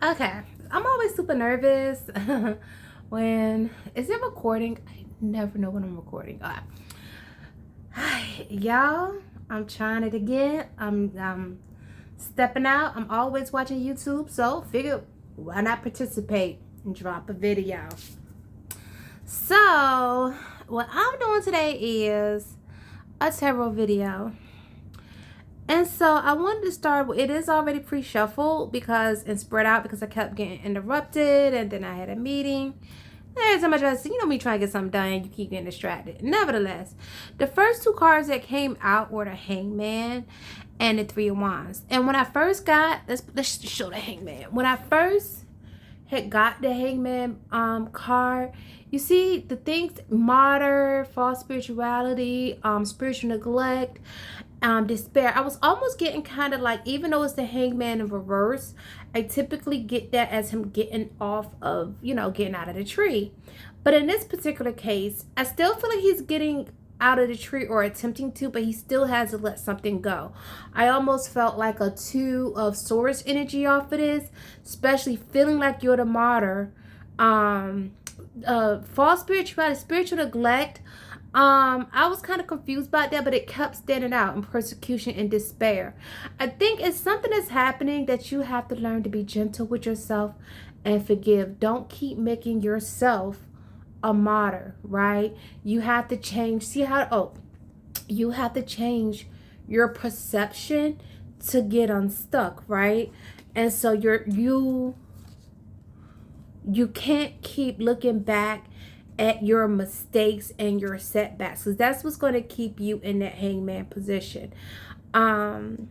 Okay, I'm always super nervous when is it recording? I never know when I'm recording. Hi, y'all. I'm trying it again. I'm stepping out. I'm always watching YouTube, so figure why not participate and drop a video. So what I'm doing today is a tarot video. And so I wanted to start, it is already pre-shuffled because and spread out because I kept getting interrupted and then I had a meeting. There's so much as me trying to get something done, you keep getting distracted. Nevertheless, the first two cards that came out were the Hangman and the Three of Wands. And when I first got, let's show the Hangman. When I first had got the Hangman card, you see the things: martyr, false spirituality, spiritual neglect, despair. I was almost getting kind of like, even though it's the Hangman in reverse, I typically get that as him getting off of, getting out of the tree. But in this particular case, I still feel like he's getting out of the tree or attempting to, but he still has to let something go. I almost felt like a Two of Swords energy off of this, especially feeling like you're the martyr. False spirituality, spiritual neglect. I was kind of confused about that, but it kept standing out in persecution and despair. I think it's something that's happening that you have to learn to be gentle with yourself and forgive. Don't keep making yourself a martyr, right? You have to change. You have to change your perception to get unstuck, right? And so you can't keep looking back at your mistakes and your setbacks, because that's what's going to keep you in that Hangman position, and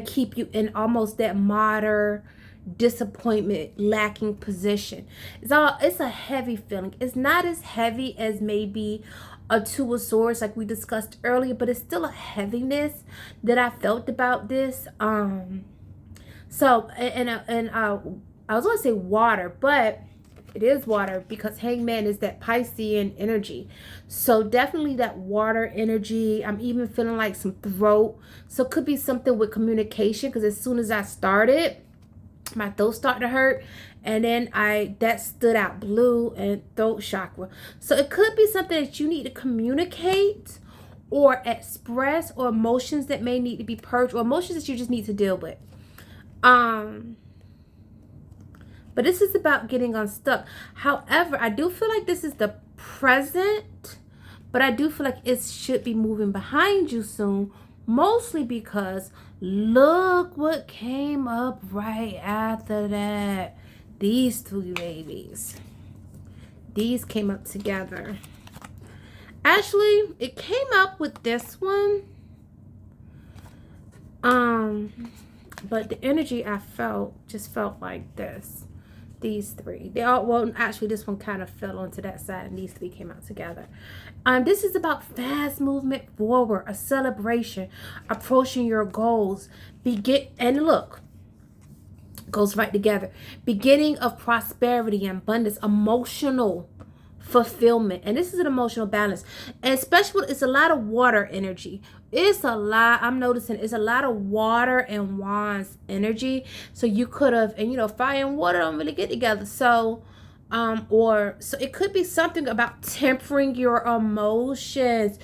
keep you in almost that martyr, disappointment, lacking position. It's a heavy feeling. It's not as heavy as maybe a Two of Swords like we discussed earlier, but it's still a heaviness that I felt about this. So I was going to say water, but it is water because Hangman is that Piscean energy. So definitely that water energy. I'm even feeling like some throat. So it could be something with communication, because as soon as I started, my throat started to hurt. And then that stood out, blue and throat chakra. So it could be something that you need to communicate or express, or emotions that may need to be purged, or emotions that you just need to deal with. But this is about getting unstuck. However, I do feel like this is the present, but I do feel like it should be moving behind you soon, mostly because look what came up right after that. These three babies. These came up together. Actually, it came up with this one. But the energy I just felt like this. These three, actually this one kind of fell onto that side and these three came out together. This is about fast movement forward, a celebration, approaching your goals, and look, goes right together, beginning of prosperity and abundance, emotional fulfillment. And this is an emotional balance, and especially it's a lot of water energy. I'm noticing it's a lot of water and wands energy. So you could have, and fire and water don't really get together. So so it could be something about tempering your emotions.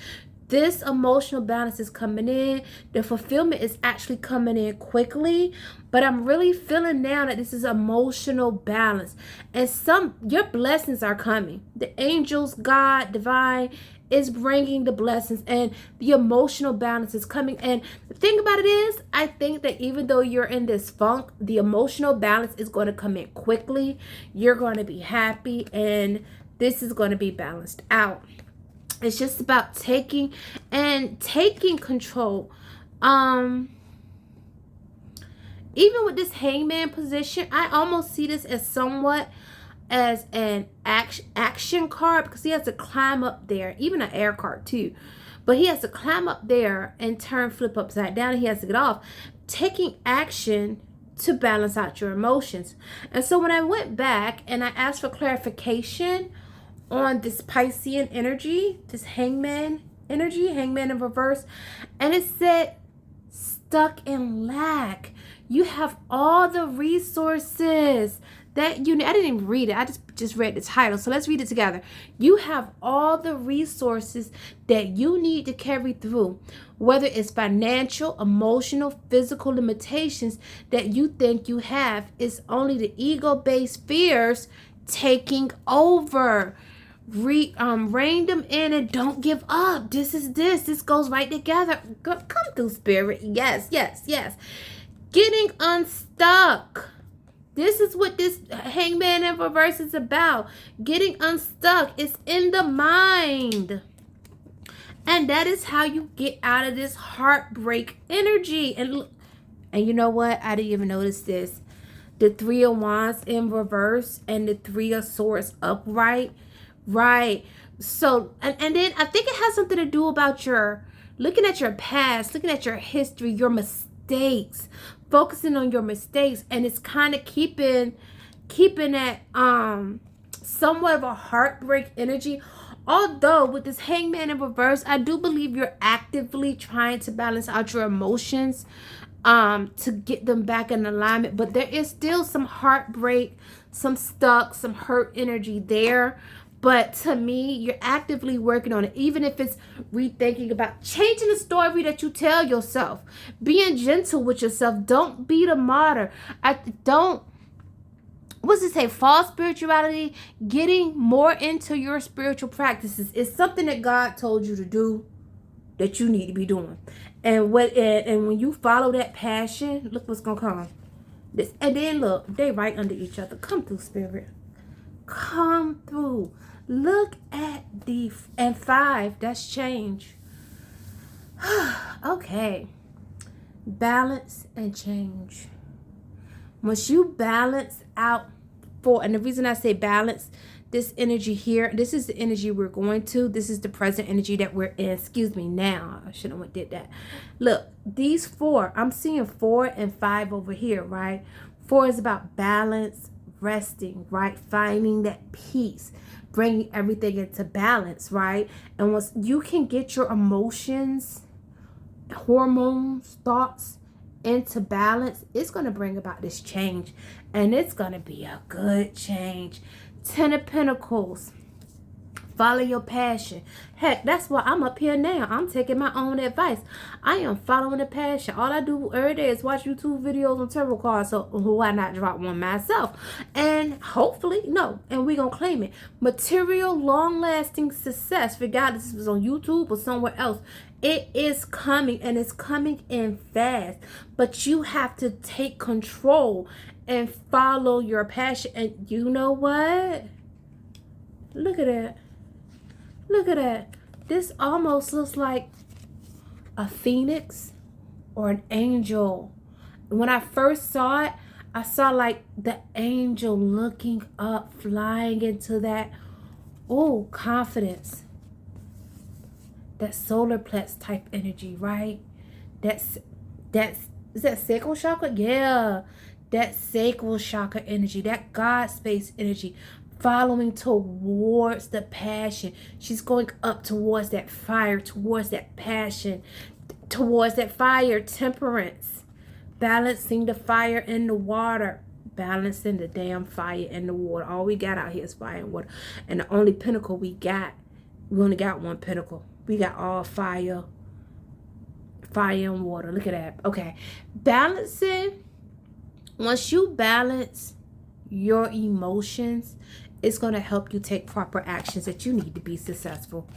This emotional balance is coming in. The fulfillment is actually coming in quickly. But I'm really feeling now that this is emotional balance. And your blessings are coming. The angels, God, divine is bringing the blessings, and the emotional balance is coming. And the thing about it is, I think that even though you're in this funk, the emotional balance is going to come in quickly. You're going to be happy, and this is going to be balanced out. It's just about taking control. Even with this Hangman position, I almost see this as somewhat as an action card, because he has to climb up there, even an air card too, but he has to climb up there and flip upside down, and he has to get off, taking action to balance out your emotions. And so when I went back and I asked for clarification on this Piscean energy, this Hangman energy, Hangman in reverse, and it said stuck in lack. You have all the resources that you need. I didn't even read it. I just read the title. So let's read it together. You have all the resources that you need to carry through, whether it's financial, emotional, physical limitations that you think you have. It's only the ego-based fears taking over. Rein them in and don't give up. This goes right together. Come through, spirit. Yes. Getting unstuck. This is what this Hangman in reverse is about. Getting unstuck is in the mind. And that is how you get out of this heartbreak energy. And you know what? I didn't even notice this. The Three of Wands in reverse and the Three of Swords upright. Right. So, and then I think it has something to do about your looking at your past, looking at your history, your mistakes, focusing on your mistakes, and it's kind of keeping that somewhat of a heartbreak energy. Although with this Hangman in reverse, I do believe you're actively trying to balance out your emotions to get them back in alignment, but there is still some heartbreak, some stuck, some hurt energy there. But to me, you're actively working on it, even if it's rethinking about changing the story that you tell yourself, being gentle with yourself. Don't be the martyr. What's it say? False spirituality, getting more into your spiritual practices is something that God told you to do, that you need to be doing. And when you follow that passion, look what's gonna come. And then look, they right under each other. Come through, spirit. Come through. Look at and 5, that's change. Okay. Balance and change. Once you balance out and the reason I say balance, this energy here, this is the energy we're going to. This is the present energy that we're in. Excuse me, now. I shouldn't have did that. Look, these 4, I'm seeing 4 and 5 over here, right? 4 is about balance, resting, right? Finding that peace, bringing everything into balance, right? And once you can get your emotions, hormones, thoughts into balance, it's going to bring about this change, and it's going to be a good change. 10 of Pentacles. Follow your passion. Heck, that's why I'm up here now. I'm taking my own advice. I am following the passion. All I do every day is watch YouTube videos on tarot cards. So why not drop one myself? And hopefully, and we're going to claim it. Material, long-lasting success, regardless if it's on YouTube or somewhere else. It is coming, and it's coming in fast. But you have to take control and follow your passion. And you know what? Look at that. Look at that. This almost looks like a phoenix or an angel. When I first saw it, I saw like the angel looking up, flying into that, confidence. That solar plex type energy, right? Is that sacral chakra? Yeah. That sacral chakra energy, that God space energy. Following towards the passion. She's going up towards that fire, towards that passion, towards that fire. Temperance. Balancing the fire in the water. Balancing the damn fire in the water. All we got out here is fire and water. And the only pinnacle we only got one pinnacle. We got all fire and water. Look at that. Okay. Balancing. Once you balance your emotions, it's going to help you take proper actions that you need to be successful.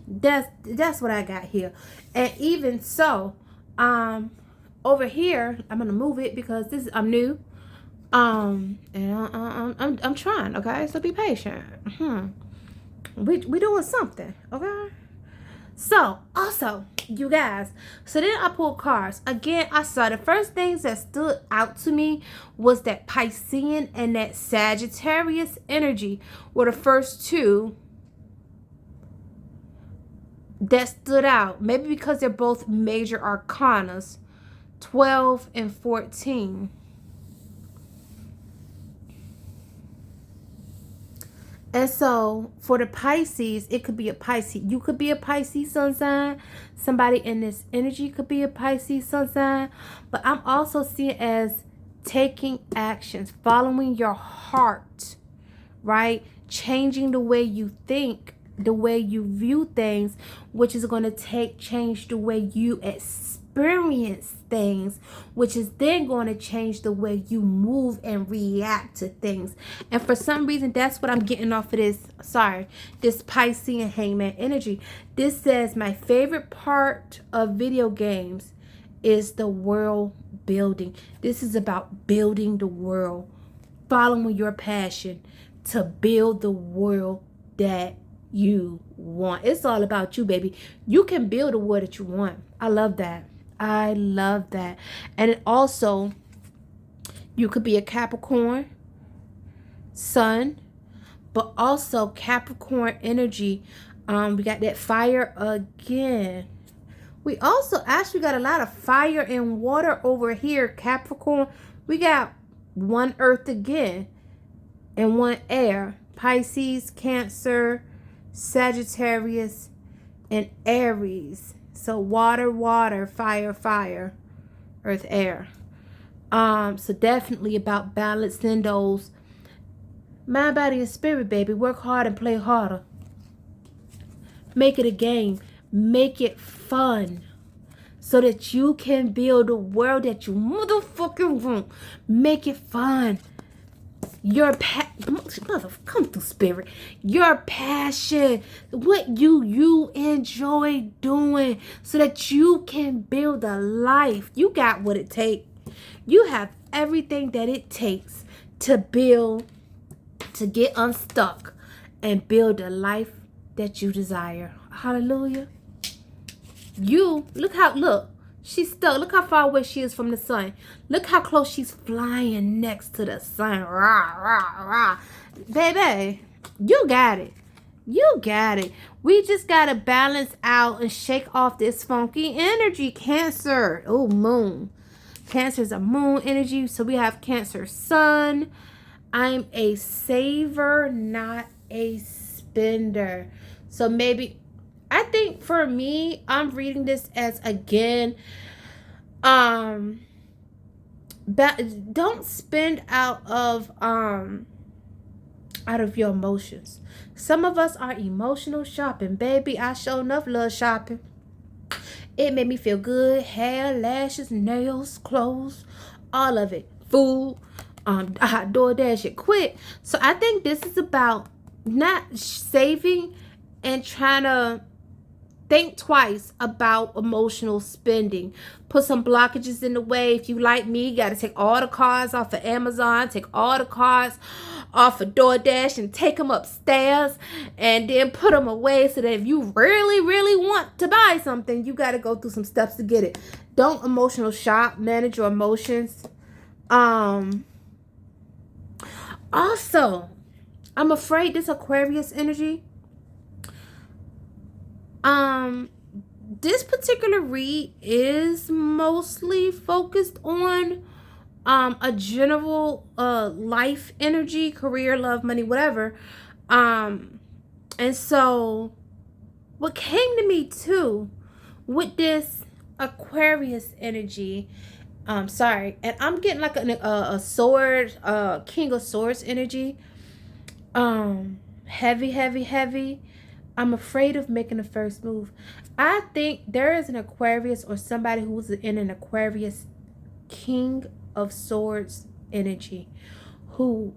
That's what I got here. And even so, over here, I'm going to move it because I'm new. And I'm trying, okay? So be patient. We doing something, okay? So, also, you guys, so then I pulled cards. Again, I saw the first things that stood out to me was that Piscean and that Sagittarius energy were the first two that stood out. Maybe because they're both major arcanas, 12 and 14. And so for the Pisces, it could be a Pisces. You could be a Pisces sun sign. Somebody in this energy could be a Pisces sun sign. But I'm also seeing as taking actions, following your heart, right? Changing the way you think, the way you view things, which is going to change the way you experience things, which is then going to change the way you move and react to things. And for some reason, that's what I'm getting off of this Piscean Hangman energy. This says my favorite part of video games is the world building. This is about building the world, following your passion to build the world that you want. It's all about you, baby. You can build a world that you want. I love that. I love that. And it also, you could be a Capricorn sun, but also Capricorn energy. We got that fire again. We also actually got a lot of fire and water over here, Capricorn. We got one earth again and one air. Pisces, Cancer, Sagittarius, and Aries. So water, water, fire, fire, earth, air. So definitely about balancing those mind, body, and spirit, baby. Work hard and play harder. Make it a game. Make it fun. So that you can build a world that you motherfucking want. Make it fun. Come through, spirit. Your passion, what you enjoy doing, so that you can build a life. You got what it takes. You have everything that it takes to build, to get unstuck, and build a life that you desire. Hallelujah. Look. She's stuck. Look how far away she is from the sun. Look how close she's flying next to the sun. Rah, rah, rah. Baby, you got it. You got it. We just got to balance out and shake off this funky energy. Cancer. Oh, moon. Cancer is a moon energy. So we have Cancer sun. I'm a saver, not a spender. So maybe... I think for me, I'm reading this as, again, don't spend out of your emotions. Some of us are emotional shopping, baby. I sure enough love shopping. It made me feel good. Hair, lashes, nails, clothes, all of it. Food, I DoorDash it quick. So I think this is about not saving and trying to think twice about emotional spending. Put some blockages in the way. If you like me, you got to take all the cards off of Amazon, take all the cards off of DoorDash and take them upstairs and then put them away, so that if you really, really want to buy something, you got to go through some steps to get it. Don't emotional shop. Manage your emotions. Also, I'm afraid this Aquarius energy, this particular read is mostly focused on a general life energy, career, love, money, whatever. And so what came to me too with this Aquarius energy, and I'm getting like a sword, King of Swords energy. Heavy. I'm afraid of making the first move. I think there is an Aquarius or somebody who's in an Aquarius King of Swords energy who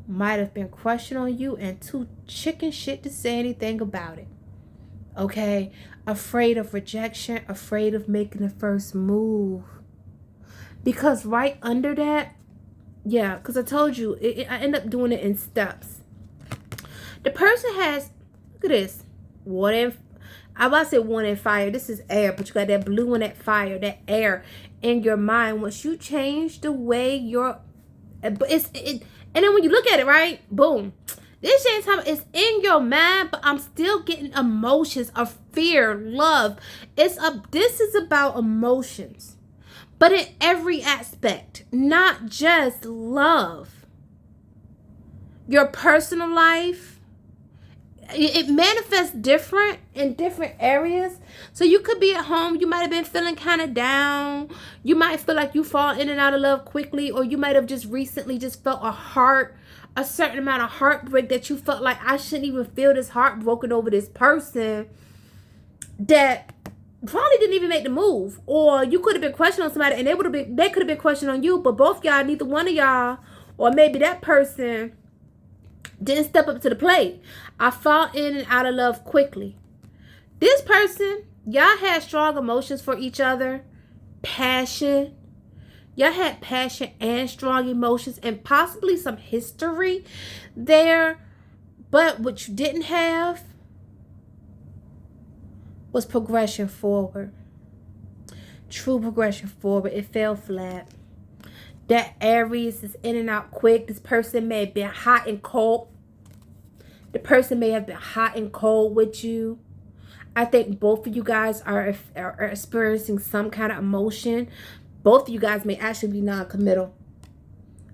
might have been crushing on you and too chicken shit to say anything about it. Okay? Afraid of rejection, afraid of making the first move. Because right under that, because I told you, I end up doing it in steps. The person has, look at this, water and, I about to say water and fire. This is air, but you got that blue and that fire, that air in your mind. Once you change the way you're, and then when you look at it, right, boom. This same time, it's in your mind, but I'm still getting emotions of fear, love. This is about emotions, but in every aspect, not just love. Your personal life, it manifests different in different areas. So you could be at home, you might have been feeling kind of down, you might feel like you fall in and out of love quickly, or you might have just recently just felt a certain amount of heartbreak that you felt like, I shouldn't even feel this heartbroken over this person that probably didn't even make the move. Or you could have been questioning on somebody and they could have been questioning on you, but both y'all, neither one of y'all, or maybe that person didn't step up to the plate. I fall in and out of love quickly. This person, y'all had strong emotions for each other, passion. Y'all had passion and strong emotions and possibly some history there. But what you didn't have was progression forward. True progression forward. It fell flat. That Aries is in and out quick. This person may have been hot and cold. The person may have been hot and cold with you. I think both of you guys are experiencing some kind of emotion. Both of you guys may actually be non-committal.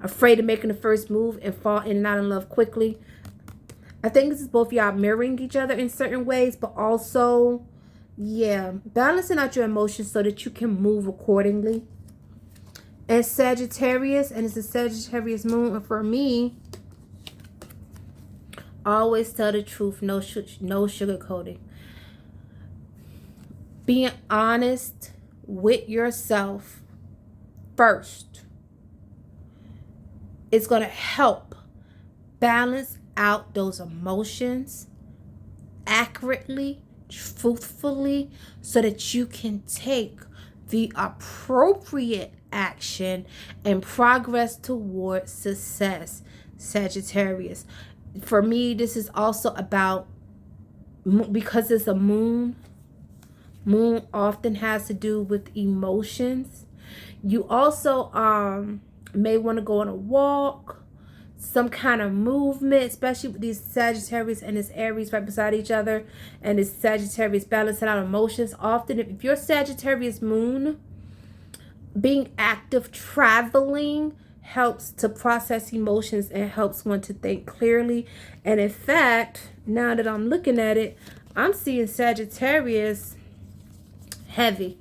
Afraid of making the first move and fall in and out of love quickly. I think this is both y'all mirroring each other in certain ways, but also, yeah, balancing out your emotions so that you can move accordingly. And Sagittarius, and it's a Sagittarius moon, and for me, always tell the truth, no sugarcoating. Being honest with yourself first is going to help balance out those emotions accurately, truthfully, so that you can take the appropriate action and progress towards success, Sagittarius. For me, this is also about, because it's a moon often has to do with emotions. You also may want to go on a walk, some kind of movement, especially with these Sagittarius and this Aries right beside each other, and this Sagittarius balancing out emotions. Often, if your Sagittarius moon, being active, traveling, helps to process emotions and helps one to think clearly. And in fact, now that I'm looking at it, I'm seeing Sagittarius heavy.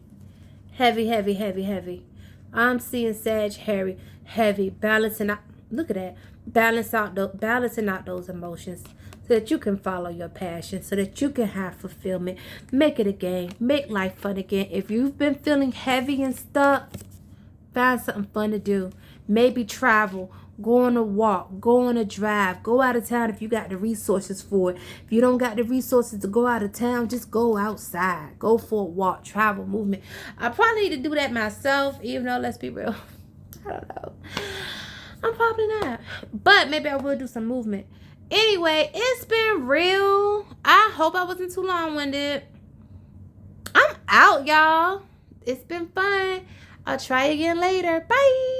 I'm seeing Sag heavy, balancing out. Look at that. Balancing out those emotions so that you can follow your passion, so that you can have fulfillment. Make it a game. Make life fun again. If you've been feeling heavy and stuck, find something fun to do. Maybe travel, go on a walk, go on a drive, go out of town if you got the resources for it. If you don't got the resources to go out of town, just go outside. Go for a walk, travel, movement. I probably need to do that myself, even though, let's be real, I don't know. I'm probably not. But maybe I will do some movement. Anyway, it's been real. I hope I wasn't too long-winded. I'm out, y'all. It's been fun. I'll try again later. Bye.